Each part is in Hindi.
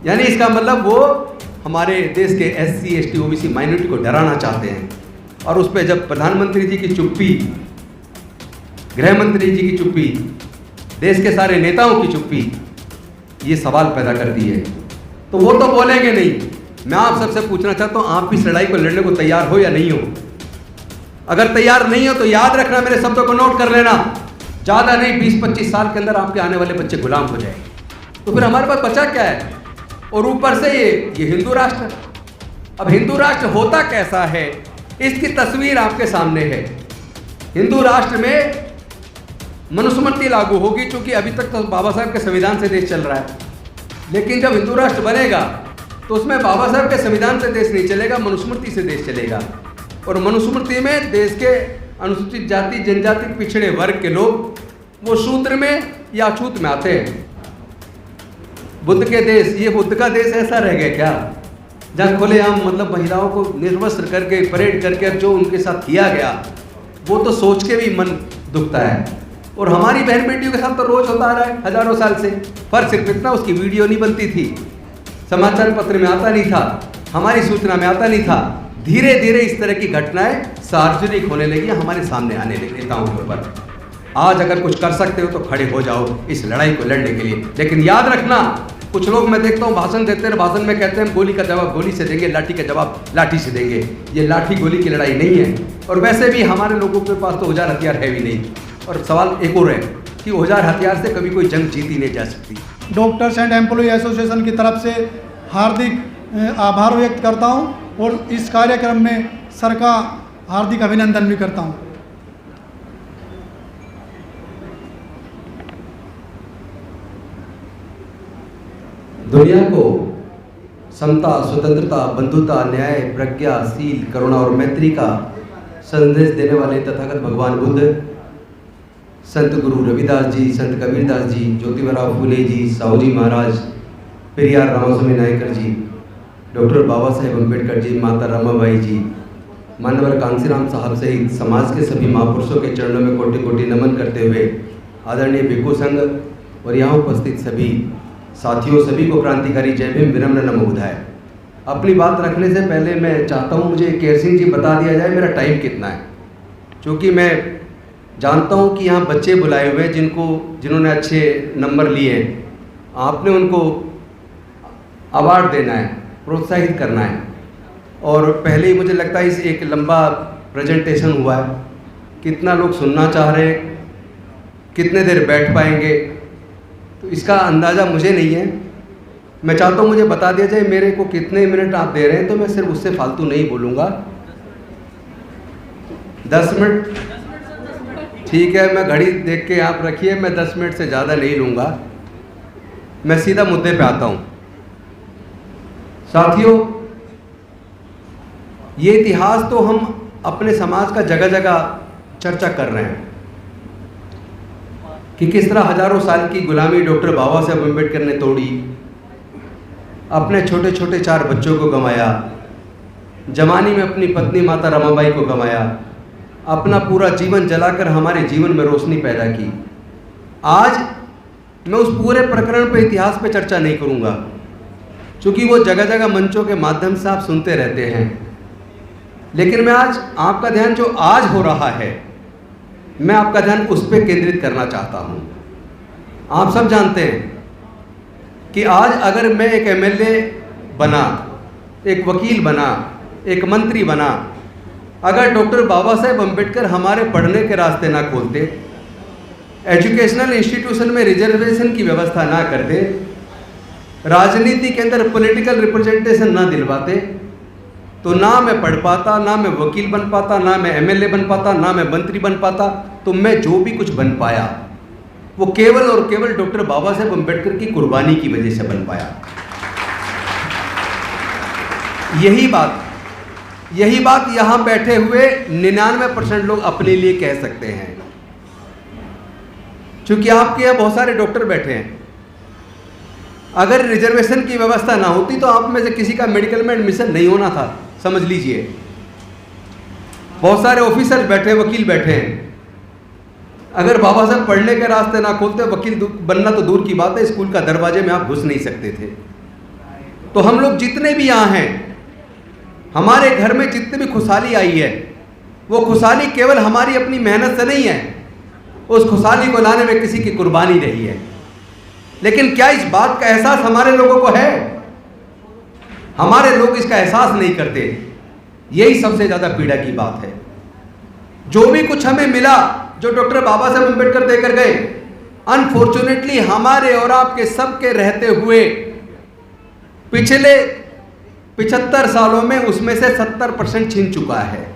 यानी इसका मतलब वो हमारे देश के SC ST OBC माइनॉरिटी को डराना चाहते हैं। और उस पर जब प्रधानमंत्री जी की चुप्पी, गृह मंत्री जी की चुप्पी, देश के सारे नेताओं की चुप्पी ये सवाल पैदा करती है, तो वो तो बोलेंगे नहीं। मैं आप सबसे पूछना चाहता हूँ, आप इस लड़ाई को लड़ने को तैयार हो या नहीं हो? अगर तैयार नहीं हो तो याद रखना, मेरे शब्दों को नोट कर लेना, ज़्यादा नहीं 20-25 साल के अंदर आपके आने वाले बच्चे गुलाम हो जाएंगे। तो फिर हमारे पास बचा क्या है? और ऊपर से ये हिंदू राष्ट्र। अब हिंदू राष्ट्र होता कैसा है इसकी तस्वीर आपके सामने है। हिंदू राष्ट्र में मनुस्मृति लागू होगी, क्योंकि अभी तक तो बाबा साहब के संविधान से देश चल रहा है। लेकिन जब हिंदू राष्ट्र बनेगा तो उसमें बाबा साहब के संविधान से देश नहीं चलेगा, मनुस्मृति से देश चलेगा। और मनुस्मृति में देश के अनुसूचित जाति, जनजाति, पिछड़े वर्ग के लोग वो शूद्र में या अछूत में आते हैं। बुद्ध के देश, ये बुद्ध का देश ऐसा रह गया क्या जहाँ खुलेआम मतलब महिलाओं को निर्वस्त्र करके परेड करके जो उनके साथ किया गया, वो तो सोच के भी मन दुखता है। और हमारी बहन बेटियों के साथ तो रोज होता आ रहा है हजारों साल से। पर सिर्फ इतना, उसकी वीडियो नहीं बनती थी, समाचार पत्र में आता नहीं था, हमारी सूचना में आता नहीं था। धीरे धीरे इस तरह की घटनाएं सार्वजनिक होने लगी, हमारे सामने आने लगी नेताओं के ऊपर। आज अगर कुछ कर सकते हो तो खड़े हो जाओ इस लड़ाई को लड़ने के लिए। लेकिन याद रखना, कुछ लोग मैं देखता हूँ भाषण देते हैं, भाषण में कहते हैं गोली का जवाब गोली से देंगे, लाठी का जवाब लाठी से देंगे। ये लाठी गोली की लड़ाई नहीं है। और वैसे भी हमारे लोगों के पास तो औजार हथियार है भी नहीं। और सवाल एक और है कि औजार हथियार से कभी कोई जंग जीती नहीं जा सकती। डॉक्टर्स एंड एम्प्लॉय एसोसिएशन की तरफ से हार्दिक आभार व्यक्त करता हूं और इस कार्यक्रम में सर का हार्दिक अभिनंदन भी करता हूं। दुनिया को समता, स्वतंत्रता, बंधुता, न्याय, प्रज्ञा, शील, करुणा और मैत्री का संदेश देने वाले तथागत भगवान बुद्ध, संत गुरु रविदास जी, संत कबीरदास जी, ज्योतिबा फूले जी, साहू जी महाराज, पेरियार रामास्वामी नायकर जी, डॉक्टर बाबा साहेब अम्बेडकर जी, माता रमाबाई जी, मानवर कांसीराम साहब सहित समाज के सभी महापुरुषों के चरणों में कोटि कोटि नमन करते हुए आदरणीय भिक्खु संघ और यहाँ उपस्थित सभी साथियों, सभी को क्रांतिकारी जय भीम, विनम्र नमो बुधाय। अपनी बात रखने से पहले मैं चाहता हूँ मुझे केयर सिंह जी बता दिया जाए मेरा टाइम कितना है, क्योंकि मैं जानता हूँ कि यहाँ बच्चे बुलाए हुए हैं जिन्होंने अच्छे नंबर लिए हैं। आपने उनको अवार्ड देना है, प्रोत्साहित करना है। और पहले ही मुझे लगता है इस एक लंबा प्रेजेंटेशन हुआ है, कितना लोग सुनना चाह रहे हैं, कितने देर बैठ पाएंगे, तो इसका अंदाज़ा मुझे नहीं है। मैं चाहता हूँ मुझे बता दिया जाए मेरे को कितने मिनट आप दे रहे हैं, तो मैं सिर्फ उससे फालतू नहीं बोलूँगा। 10 मिनट ठीक है, मैं घड़ी देख के आप रखिए, मैं 10 मिनट से ज़्यादा नहीं लूँगा। मैं सीधा मुद्दे पे आता हूँ। साथियों, ये इतिहास तो हम अपने समाज का जगह जगह चर्चा कर रहे हैं कि किस तरह हजारों साल की गुलामी डॉक्टर बाबा साहेब अम्बेडकर ने तोड़ी, अपने छोटे छोटे 4 बच्चों को गंवाया, जवानी में अपनी पत्नी माता रमाबाई को गंवाया, अपना पूरा जीवन जलाकर हमारे जीवन में रोशनी पैदा की। आज मैं उस पूरे प्रकरण पे, इतिहास पे चर्चा नहीं करूँगा, क्योंकि वो जगह जगह मंचों के माध्यम से आप सुनते रहते हैं। लेकिन मैं आज आपका ध्यान जो आज हो रहा है, मैं आपका ध्यान उस पर केंद्रित करना चाहता हूँ। आप सब जानते हैं कि आज अगर मैं एक MLA बना, एक वकील बना, एक मंत्री बना, अगर डॉक्टर बाबा साहेब अम्बेडकर हमारे पढ़ने के रास्ते ना खोलते, एजुकेशनल इंस्टीट्यूशन में रिजर्वेशन की व्यवस्था ना करते, राजनीति के अंदर पॉलिटिकल रिप्रेजेंटेशन ना दिलवाते, तो ना मैं पढ़ पाता, ना मैं वकील बन पाता, ना मैं MLA बन पाता, ना मैं मंत्री बन पाता। तो मैं जो भी कुछ बन पाया वो केवल और केवल डॉक्टर बाबा साहेब अम्बेडकर की कुर्बानी की वजह से बन पाया। यही बात यहाँ बैठे हुए 99% लोग अपने लिए कह सकते हैं, क्योंकि आपके यहाँ बहुत सारे डॉक्टर बैठे हैं। अगर रिजर्वेशन की व्यवस्था ना होती तो आप में से किसी का मेडिकल में एडमिशन नहीं होना था, समझ लीजिए। बहुत सारे ऑफिसर्स बैठे, वकील बैठे हैं। अगर बाबा साहब पढ़ने के रास्ते ना खोलते, वकील बनना तो दूर की बात है, स्कूल का दरवाजे में आप घुस नहीं सकते थे। तो हम लोग जितने भी यहाँ हैं, हमारे घर में जितनी भी खुशहाली आई है, वो खुशहाली केवल हमारी अपनी मेहनत से नहीं है, उस खुशहाली को लाने में किसी की कुर्बानी रही है। लेकिन क्या इस बात का एहसास हमारे लोगों को है? हमारे लोग इसका एहसास नहीं करते। यही सबसे ज़्यादा पीड़ा की बात है। जो भी कुछ हमें मिला, जो डॉक्टर बाबा साहब अम्बेडकर देकर गए, अनफॉर्चुनेटली हमारे और आपके सबके रहते हुए पिछले 75 सालों में उसमें से 70% छिन चुका है।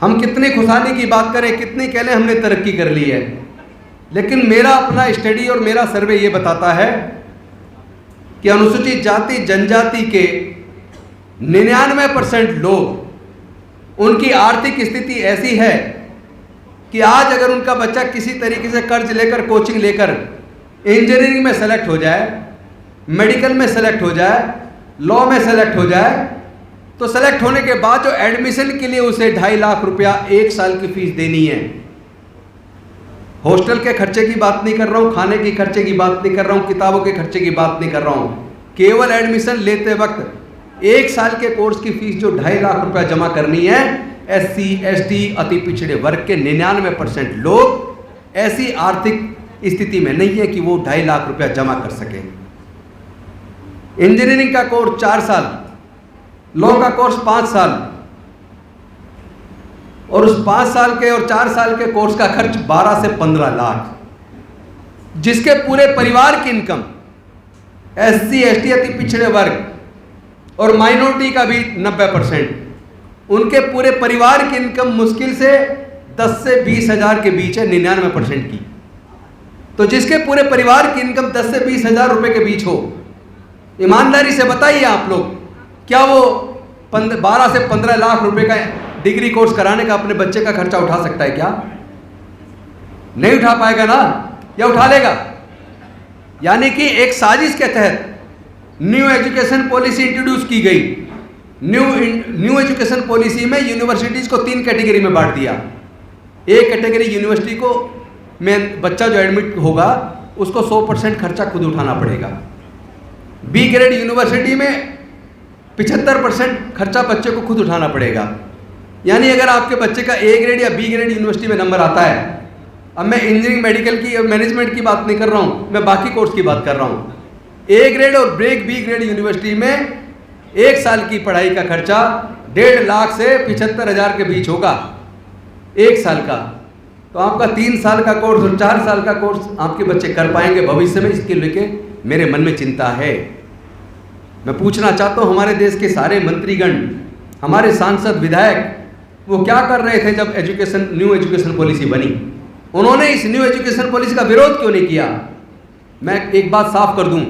हम कितनी खुशहाली की बात करें, कितनी कह लें हमने तरक्की कर ली है, लेकिन मेरा अपना स्टडी और मेरा सर्वे ये बताता है कि अनुसूचित जाति जनजाति के 99% लोग, उनकी आर्थिक स्थिति ऐसी है कि आज अगर उनका बच्चा किसी तरीके से कर्ज लेकर, कोचिंग लेकर इंजीनियरिंग में सेलेक्ट हो जाए, मेडिकल में सेलेक्ट हो जाए, लॉ में सेलेक्ट हो जाए, तो सेलेक्ट होने के बाद जो एडमिशन के लिए उसे 2.5 लाख रुपया 1 साल की फीस देनी है। हॉस्टल के खर्चे की बात नहीं कर रहा हूँ, खाने के खर्चे की बात नहीं कर रहा हूँ, किताबों के खर्चे की बात नहीं कर रहा हूँ। केवल एडमिशन लेते वक्त 1 साल के कोर्स की फीस जो 2.5 लाख रुपया जमा करनी है, SC ST अति पिछड़े वर्ग के 99% लोग ऐसी आर्थिक स्थिति में नहीं है कि वो 2.5 लाख रुपया जमा कर सकें। इंजीनियरिंग का कोर्स 4 साल, लॉ का कोर्स 5 साल, और उस 5 साल के और 4 साल के कोर्स का खर्च 12 से 15 लाख, जिसके पूरे परिवार की इनकम SC ST अति पिछड़े वर्ग और माइनॉरिटी का भी 90%, उनके पूरे परिवार की इनकम मुश्किल से 10 से 20 हज़ार के बीच है, 99% की। तो जिसके पूरे परिवार की इनकम 10 से 20 हज़ार रुपये के बीच हो, ईमानदारी से बताइए आप लोग, क्या वो 12 से 15 लाख रुपए का डिग्री कोर्स कराने का अपने बच्चे का खर्चा उठा सकता है? क्या नहीं उठा पाएगा ना, या उठा लेगा? यानी कि एक साजिश के तहत न्यू एजुकेशन पॉलिसी इंट्रोड्यूस की गई। न्यू एजुकेशन पॉलिसी में यूनिवर्सिटीज को 3 कैटेगरी में बांट दिया। एक कैटेगरी यूनिवर्सिटी को में बच्चा जो एडमिट होगा उसको 100% खर्चा खुद उठाना पड़ेगा। बी ग्रेड यूनिवर्सिटी में 75% खर्चा बच्चे को खुद उठाना पड़ेगा। यानी अगर आपके बच्चे का A ग्रेड या B ग्रेड यूनिवर्सिटी में नंबर आता है, अब मैं इंजीनियरिंग, मेडिकल की और मैनेजमेंट की बात नहीं कर रहा हूँ, मैं बाकी कोर्स की बात कर रहा हूँ। A ग्रेड और B ग्रेड यूनिवर्सिटी में 1 साल की पढ़ाई का खर्चा 1.5 लाख से 75 हज़ार के बीच होगा, 1 साल का। तो आपका 3 साल का कोर्स और 4 साल का कोर्स आपके बच्चे कर पाएंगे भविष्य में? इसके लेके मेरे मन में चिंता है। मैं पूछना चाहता हूँ, हमारे देश के सारे मंत्रीगण, हमारे सांसद, विधायक, वो क्या कर रहे थे जब न्यू एजुकेशन पॉलिसी बनी? उन्होंने इस न्यू एजुकेशन पॉलिसी का विरोध क्यों नहीं किया? मैं एक बात साफ कर दूं,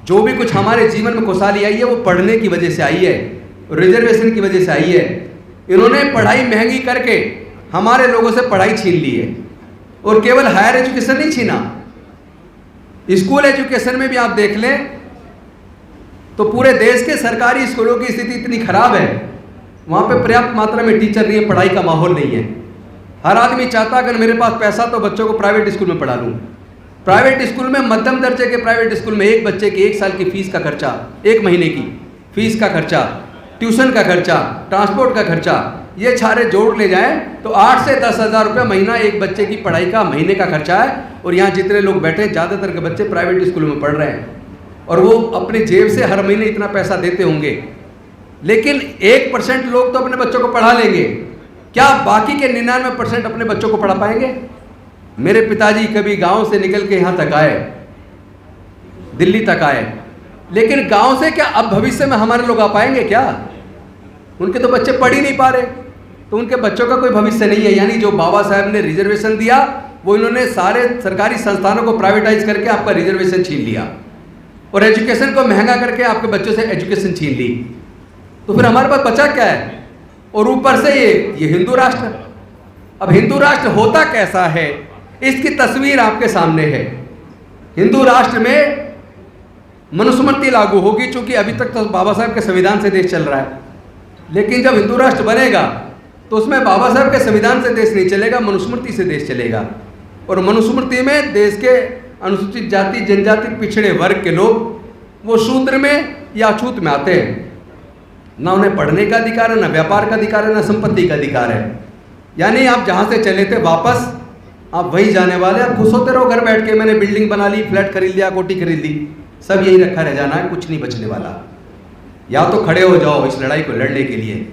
जो भी कुछ हमारे जीवन में खुशहाली आई है वो पढ़ने की वजह से आई है, रिजर्वेशन की वजह से आई है। इन्होंने पढ़ाई महंगी करके हमारे लोगों से पढ़ाई छीन ली है, और केवल हायर एजुकेशन नहीं छीना, स्कूल एजुकेशन में भी आप देख लें तो पूरे देश के सरकारी स्कूलों की स्थिति इतनी खराब है, वहाँ पे पर्याप्त मात्रा में टीचर नहीं है, पढ़ाई का माहौल नहीं है। हर आदमी चाहता अगर मेरे पास पैसा तो बच्चों को प्राइवेट स्कूल में पढ़ा लूँ। प्राइवेट स्कूल में, मध्यम दर्जे के प्राइवेट स्कूल में एक बच्चे की 1 साल की फीस का खर्चा, 1 महीने की फीस का खर्चा, ट्यूशन का खर्चा, ट्रांसपोर्ट का खर्चा, ये सारे जोड़ ले जाएं तो 8 से 10 हज़ार रुपये महीना एक बच्चे की पढ़ाई का महीने का खर्चा है। और यहाँ जितने लोग बैठे, ज़्यादातर के बच्चे प्राइवेट स्कूलों में पढ़ रहे हैं, और वो अपने जेब से हर महीने इतना पैसा देते होंगे। लेकिन 1% लोग तो अपने बच्चों को पढ़ा लेंगे, क्या बाकी के 99% अपने बच्चों को पढ़ा पाएंगे? मेरे पिताजी कभी गांव से निकल के यहाँ तक आए, दिल्ली तक आए, लेकिन गांव से क्या अब भविष्य में हमारे लोग आ पाएंगे क्या? उनके तो बच्चे पढ़ ही नहीं पा रहे, तो उनके बच्चों का कोई भविष्य नहीं है। यानी जो बाबा साहब ने रिजर्वेशन दिया, वो इन्होंने सारे सरकारी संस्थानों को प्राइवेटाइज करके आपका रिजर्वेशन छीन लिया, और एजुकेशन को महंगा करके आपके बच्चों से एजुकेशन छीन ली। तो फिर हमारे पास बचा क्या है? और ऊपर से ये हिंदू राष्ट्र। अब हिंदू राष्ट्र होता कैसा है, इसकी तस्वीर आपके सामने है। हिंदू राष्ट्र में मनुस्मृति लागू होगी, चूंकि अभी तक तो बाबा साहब के संविधान से देश चल रहा है, लेकिन जब हिंदू राष्ट्र बनेगा तो उसमें बाबा साहब के संविधान से देश नहीं चलेगा, मनुस्मृति से देश चलेगा। और मनुस्मृति में देश के अनुसूचित जाति, जनजाति, पिछड़े वर्ग के लोग वो शूद्र में या अछूत में आते हैं। ना उन्हें पढ़ने का अधिकार है, ना व्यापार का अधिकार है, ना संपत्ति का अधिकार है। यानी आप जहाँ से चले थे वापस आप वहीं जाने वाले। आप खुश होते रहो घर बैठ के, मैंने बिल्डिंग बना ली, फ्लैट खरीद लिया, कोठी खरीद ली, सब यही रखा रह जाना है, कुछ नहीं बचने वाला। या तो खड़े हो जाओ इस लड़ाई को लड़ने के लिए।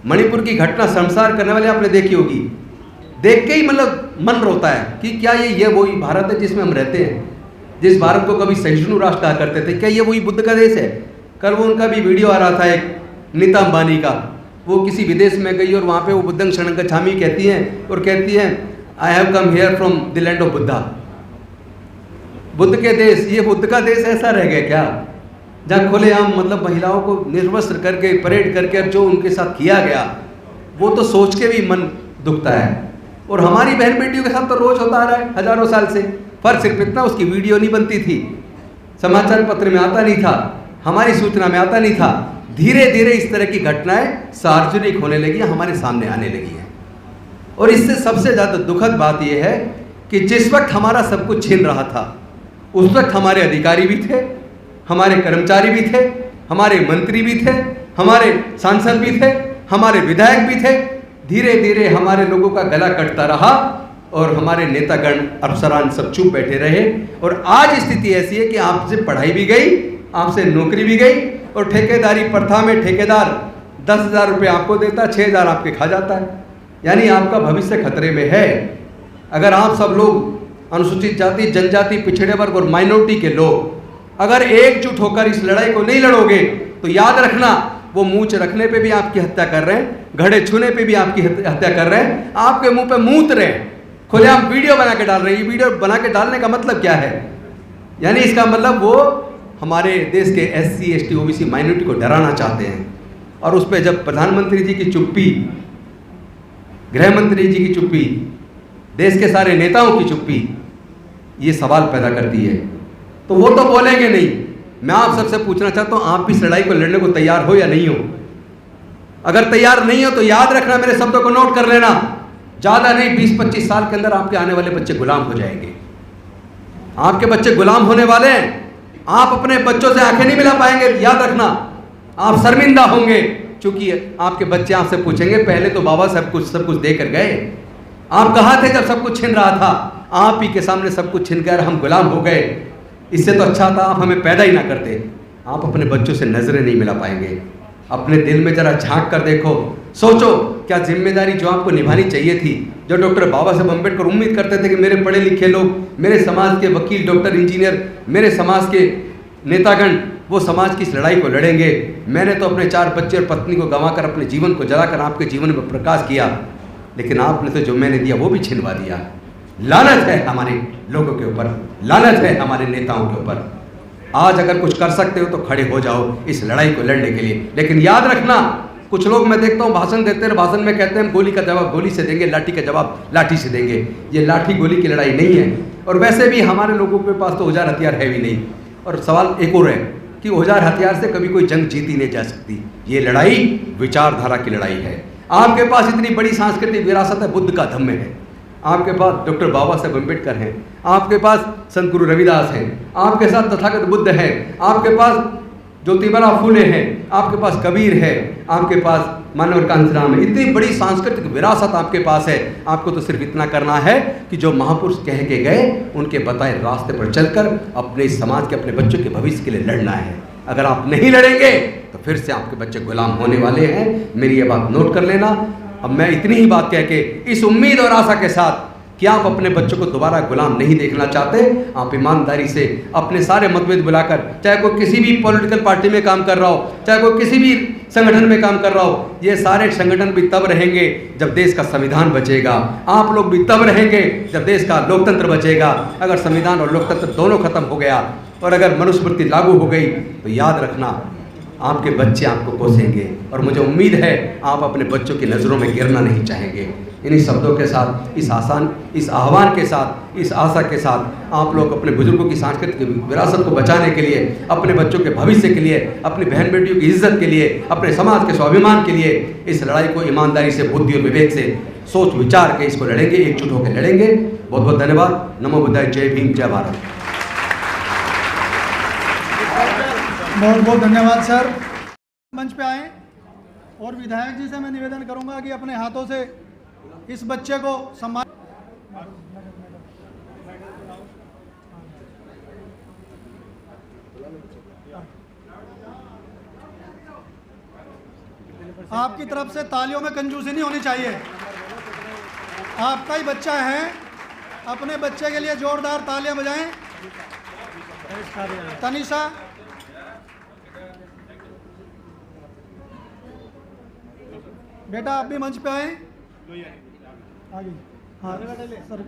मणिपुर की घटना शर्मसार करने वाली आपने देखी होगी, देख के ही मतलब मन रोता है कि क्या ये वही भारत है जिसमें हम रहते हैं, जिस भारत को कभी सहिष्णु राष्ट्र कहा करते थे। क्या ये वही बुद्ध का देश है? कल वो उनका भी वीडियो आ रहा था एक नीता अंबानी का, वो किसी विदेश में गई और वहाँ पे वो बुद्धं शरणं गच्छामि कहती हैं और कहती हैं I have come here from the land of Buddha. Buddha के देश, ये बुद्ध का देश ऐसा रह गया क्या जहाँ खुलेआम मतलब महिलाओं को निर्वस्त्र करके परेड करके जो उनके साथ किया गया, वो तो सोच के भी मन दुखता है। और हमारी बहन बेटियों के साथ तो रोज होता आ रहा है हजारों साल से। फर्क सिर्फ इतना, उसकी वीडियो नहीं बनती थी, समाचार पत्र में आता नहीं था, हमारी सूचना में आता नहीं था। धीरे धीरे इस तरह की घटनाएं सार्वजनिक होने लगी, हमारे सामने आने लगी हैं। और इससे सबसे ज़्यादा दुखद बात यह है कि जिस वक्त हमारा सब कुछ छीन रहा था, उस वक्त हमारे अधिकारी भी थे, हमारे कर्मचारी भी थे, हमारे मंत्री भी थे, हमारे सांसद भी थे, हमारे विधायक भी थे। धीरे धीरे हमारे लोगों का गला कटता रहा और हमारे नेतागण अफसरान सब चुप बैठे रहे। और आज स्थिति ऐसी है कि आपसे पढ़ाई भी गई, आपसे नौकरी भी गई, और ठेकेदारी प्रथा में ठेकेदार 10,000 रुपये आपको देता, 6,000 आपके खा जाता है। यानी आपका भविष्य खतरे में है। अगर आप सब लोग अनुसूचित जाति, जनजाति, पिछड़े वर्ग और माइनॉरिटी के लोग अगर एकजुट होकर इस लड़ाई को नहीं लड़ोगे तो याद रखना, वो मूंछ रखने पे भी आपकी हत्या कर रहे हैं, घड़े छूने पे भी आपकी हत्या कर रहे हैं, आपके मुंह पे मूत रहे हैं, खुलेआम वीडियो बना के डाल रहे हैं। ये वीडियो बना के डालने का मतलब क्या है? यानी इसका मतलब वो हमारे देश के SC ST OBC माइनॉरिटी को डराना चाहते हैं। और उस पर जब प्रधानमंत्री जी की चुप्पी, गृह मंत्री जी की चुप्पी, देश के सारे नेताओं की चुप्पी ये सवाल पैदा करती है, तो वो तो बोलेंगे नहीं। मैं आप सबसे पूछना चाहता हूँ, आप इस लड़ाई को लड़ने को तैयार हो या नहीं हो? अगर तैयार नहीं हो तो याद रखना, मेरे शब्दों को नोट कर लेना, ज़्यादा नहीं 20-25 साल के अंदर आपके आने वाले बच्चे गुलाम हो जाएंगे। आपके बच्चे गुलाम होने वाले हैं। आप अपने बच्चों से आंखें नहीं मिला पाएंगे, याद रखना, आप शर्मिंदा होंगे। क्योंकि आपके बच्चे आपसे पूछेंगे पहले तो बाबा सब कुछ दे कर गए, आप कहाँ थे जब सब कुछ छिन रहा था? आप ही के सामने सब कुछ छिन कर हम गुलाम हो गए। इससे तो अच्छा था आप हमें पैदा ही ना करते। आप अपने बच्चों से नजरें नहीं मिला पाएंगे। अपने दिल में जरा झांक कर देखो, सोचो क्या जिम्मेदारी जो आपको निभानी चाहिए थी, जो डॉक्टर बाबा साहब अम्बेडकर उम्मीद करते थे कि मेरे पढ़े लिखे लोग, मेरे समाज के वकील, डॉक्टर, इंजीनियर, मेरे समाज के नेतागण वो समाज की इस लड़ाई को लड़ेंगे। मैंने तो अपने 4 बच्चे और पत्नी को गंवाकर अपने जीवन को जलाकर आपके जीवन में प्रकाश किया, लेकिन आपने तो जो मैंने दिया वो भी छिनवा दिया। लानत है हमारे लोगों के ऊपर, लानत है हमारे नेताओं के ऊपर। आज अगर कुछ कर सकते हो तो खड़े हो जाओ इस लड़ाई को लड़ने के लिए। लेकिन याद रखना, कुछ लोग मैं देखता हूँ भाषण देते हैं, भाषण में कहते हैं गोली का जवाब गोली से देंगे, लाठी का जवाब लाठी से देंगे। ये लाठी गोली की लड़ाई नहीं है। और वैसे भी हमारे लोगों के पास तो औजार हथियार है भी नहीं। और सवाल एक और है कि औजार हथियार से कभी कोई जंग जीती नहीं जा सकती। ये लड़ाई विचारधारा की लड़ाई है। आपके पास इतनी बड़ी सांस्कृतिक विरासत है, बुद्ध का धम्म है, आपके पास डॉक्टर बाबा साहब अम्बेडकर हैं, आपके पास संत गुरु रविदास हैं, आपके साथ तथागत बुद्ध हैं, आपके पास ज्योतिबा फूले हैं, आपके पास कबीर है, आपके पास मानव कांचराम है। इतनी बड़ी सांस्कृतिक विरासत आपके पास है। आपको तो सिर्फ इतना करना है कि जो महापुरुष कह के गए उनके बताए रास्ते पर चलकर अपने समाज के, अपने बच्चों के भविष्य के लिए लड़ना है। अगर आप नहीं लड़ेंगे तो फिर से आपके बच्चे गुलाम होने वाले हैं। मेरी ये बात नोट कर लेना। अब मैं इतनी ही बात कह के इस उम्मीद और आशा के साथ कि आप अपने बच्चों को दोबारा गुलाम नहीं देखना चाहते, आप ईमानदारी से अपने सारे मतभेद बुलाकर, चाहे कोई किसी भी पॉलिटिकल पार्टी में काम कर रहा हो, चाहे कोई किसी भी संगठन में काम कर रहा हो, ये सारे संगठन भी तब रहेंगे जब देश का संविधान बचेगा। आप लोग भी तब रहेंगे जब देश का लोकतंत्र बचेगा। अगर संविधान और लोकतंत्र दोनों खत्म हो गया और अगर मनुस्मृति लागू हो गई तो याद रखना आपके बच्चे आपको कोसेंगे। और मुझे उम्मीद है आप अपने बच्चों की नज़रों में गिरना नहीं चाहेंगे। इन्हीं शब्दों के साथ, इस आह्वान के साथ, इस आशा के साथ आप लोग अपने बुजुर्गों की सांस्कृतिक विरासत को बचाने के लिए, अपने बच्चों के भविष्य के लिए, अपनी बहन बेटियों की इज्जत के लिए, अपने समाज के स्वाभिमान के लिए इस लड़ाई को ईमानदारी से, बुद्धि और विवेक से सोच विचार के इसको लड़ेंगे, एकजुट होकर लड़ेंगे। बहुत बहुत धन्यवाद। नमो बुद्धाय। जय भीम, जय भारत। बहुत बहुत धन्यवाद सर। मंच पे आए और विधायक जी से मैं निवेदन करूंगा कि अपने हाथों से इस बच्चे को सम्मान। आपकी तरफ से तालियों में कंजूसी नहीं होनी चाहिए। आपका ही बच्चा है, अपने बच्चे के लिए जोरदार तालियां बजाएं। तनिषा, बेटा आप भी मंच पे आए। आगे हाँ सर,